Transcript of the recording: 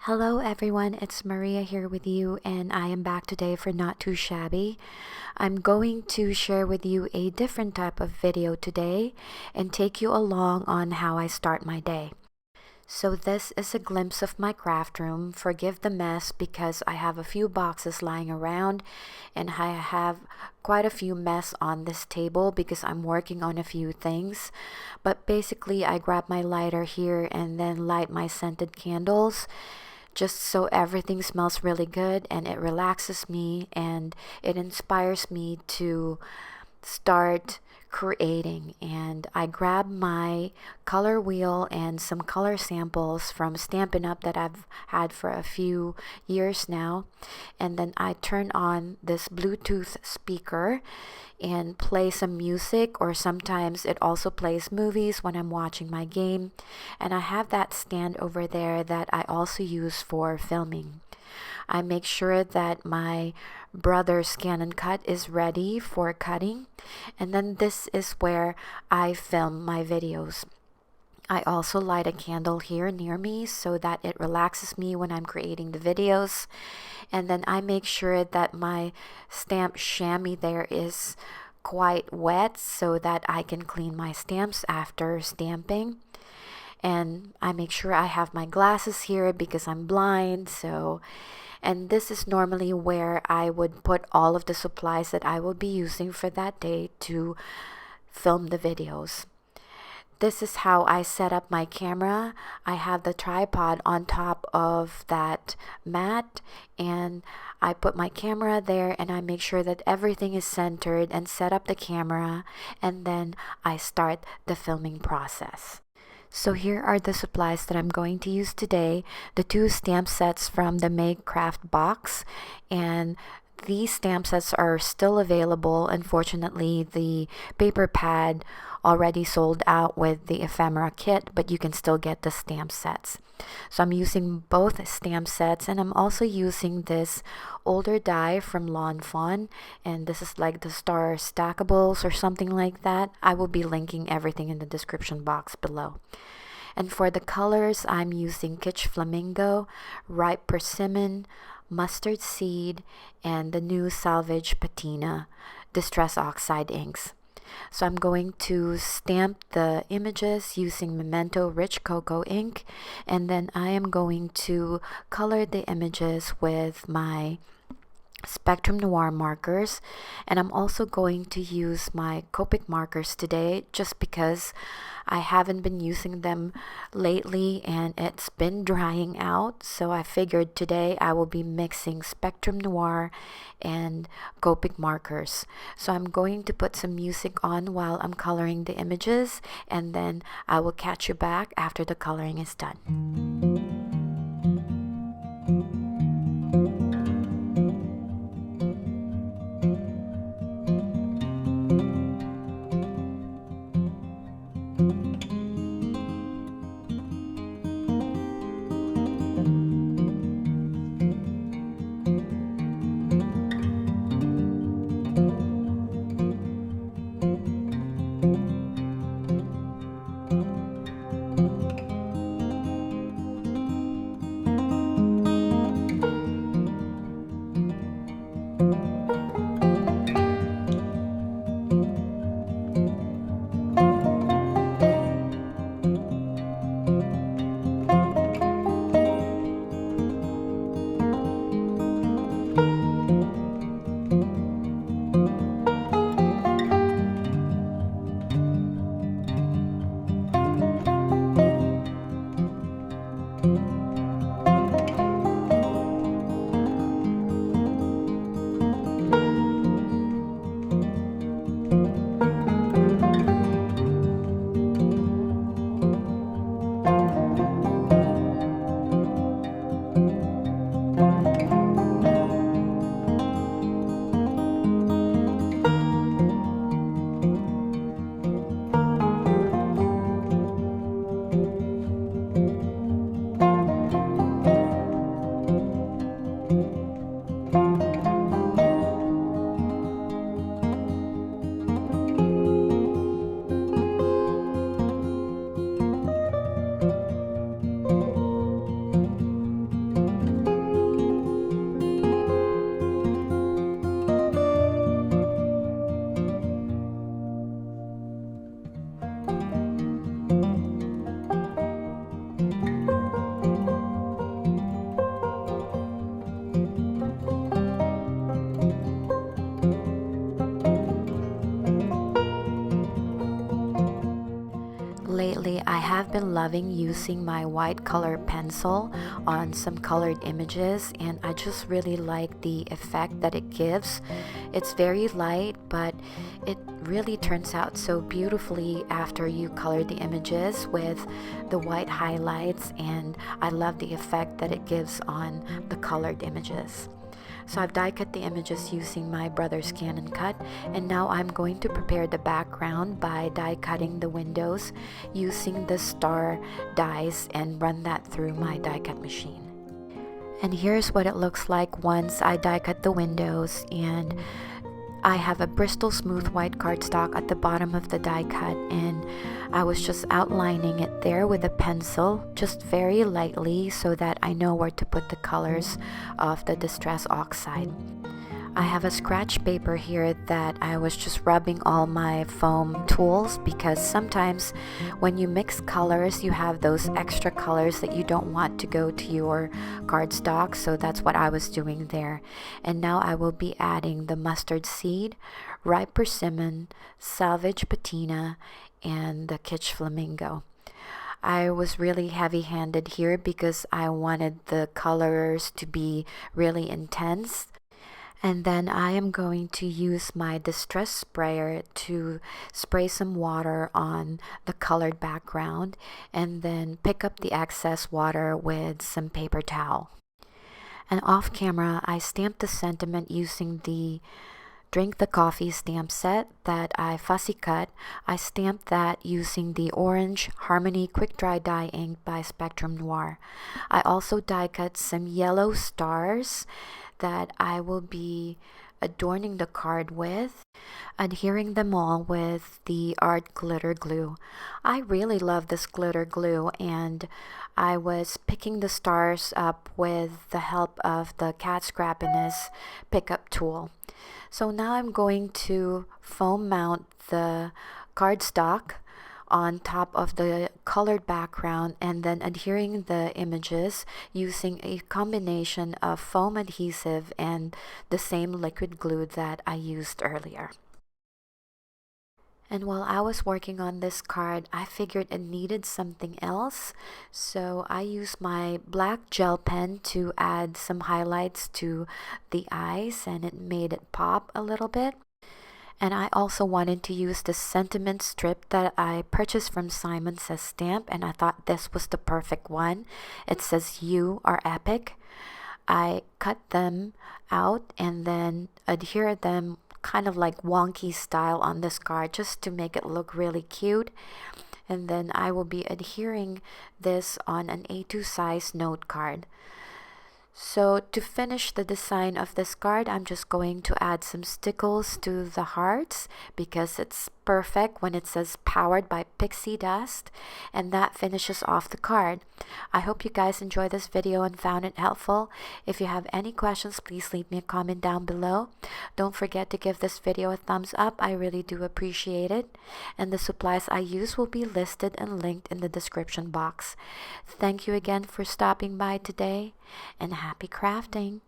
Hello everyone, it's Maria here with you, and I am back today for Not2Shabby. I'm going to share with you a different type of video today and take you along on how I start my day. So this is a glimpse of my craft room. Forgive the mess because I have a few boxes lying around and I have quite a few mess on this table because I'm working on a few things. But basically I grab my lighter here and then light my scented candles just so everything smells really good and it relaxes me and it inspires me to start creating. And I grab my color wheel and some color samples from Stampin' Up that I've had for a few years now, and then I turn on this Bluetooth speaker and play some music, or sometimes it also plays movies when I'm watching my game. And I have that stand over there that I also use for filming. I make sure that my brother's scan and cut is ready for cutting, and then this is where I film my videos. I also light a candle here near me so that it relaxes me when I'm creating the videos. And then I make sure that my stamp chamois there is quite wet so that I can clean my stamps after stamping. And I make sure I have my glasses here because I'm blind, and this is normally where I would put all of the supplies that I will be using for that day to film the videos. This is how I set up my camera. I have the tripod on top of that mat, and I put my camera there and I make sure that everything is centered and set up the camera, and then I start the filming process. So here are the supplies that I'm going to use today. The two stamp sets from the Make Craft box, and these stamp sets are still available. Unfortunately, the paper pad already sold out with the ephemera kit, but you can still get the stamp sets. So I'm using both stamp sets, and I'm also using this older die from Fawn, and this is like the Star Stackables or something like that. I will be linking everything in the description box below. And for the colors, I'm using Kitsch Flamingo, Ripe Persimmon, Mustard Seed, and the new Salvage Patina Distress Oxide inks. So I'm going to stamp the images using Memento Rich Cocoa ink, and then I am going to color the images with my Spectrum Noir markers, and I'm also going to use my Copic markers today just because I haven't been using them lately and it's been drying out, so I figured today I will be mixing Spectrum Noir and Copic markers. So I'm going to put some music on while I'm coloring the images, and then I will catch you back after the coloring is done. have been loving using my white color pencil on some colored images, and I just really like the effect that it gives. It's very light, but it really turns out so beautifully after you color the images with the white highlights, and I love the effect that it gives on the colored images. So I've die cut the images using my brother's Canon cut, and now I'm going to prepare the background by die cutting the windows using the star dies and run that through my die cut machine. And here's what it looks like once I die cut the windows, and I have a Bristol smooth white cardstock at the bottom of the die cut, and I was just outlining it there with a pencil, just very lightly, so that I know where to put the colors of the Distress Oxide. I have a scratch paper here that I was just rubbing all my foam tools, because sometimes when you mix colors you have those extra colors that you don't want to go to your cardstock, so that's what I was doing there. And now I will be adding the mustard seed, ripe persimmon, salvage patina, and the kitsch flamingo. I was really heavy-handed here because I wanted the colors to be really intense. And then I am going to use my distress sprayer to spray some water on the colored background, and then pick up the excess water with some paper towel. And off camera, I stamped the sentiment using the Drink the Coffee stamp set that I fussy cut. I stamped that using the orange Harmony Quick Dry Dye ink by Spectrum Noir. I also die cut some yellow stars that I will be adorning the card with, adhering them all with the art glitter glue. I really love this glitter glue, and I was picking the stars up with the help of the cat scrappiness pickup tool. So now I'm going to foam mount the cardstock on top of the colored background, and then adhering the images using a combination of foam adhesive and the same liquid glue that I used earlier. And while I was working on this card, I figured it needed something else, so I used my black gel pen to add some highlights to the eyes, and it made it pop a little bit. And I also wanted to use the sentiment strip that I purchased from Simon Says Stamp, and I thought this was the perfect one. It says "You are epic." I cut them out and then adhered them kind of like wonky style on this card just to make it look really cute. And then I will be adhering this on an A2 size note card. So to finish the design of this card, I'm just going to add some stickles to the hearts because it's perfect when it says powered by pixie dust, and that finishes off the card. I hope you guys enjoyed this video and found it helpful. If you have any questions, please leave me a comment down below. Don't forget to give this video a thumbs up. I really do appreciate it. And the supplies I use will be listed and linked in the description box. Thank you again for stopping by today, and happy crafting!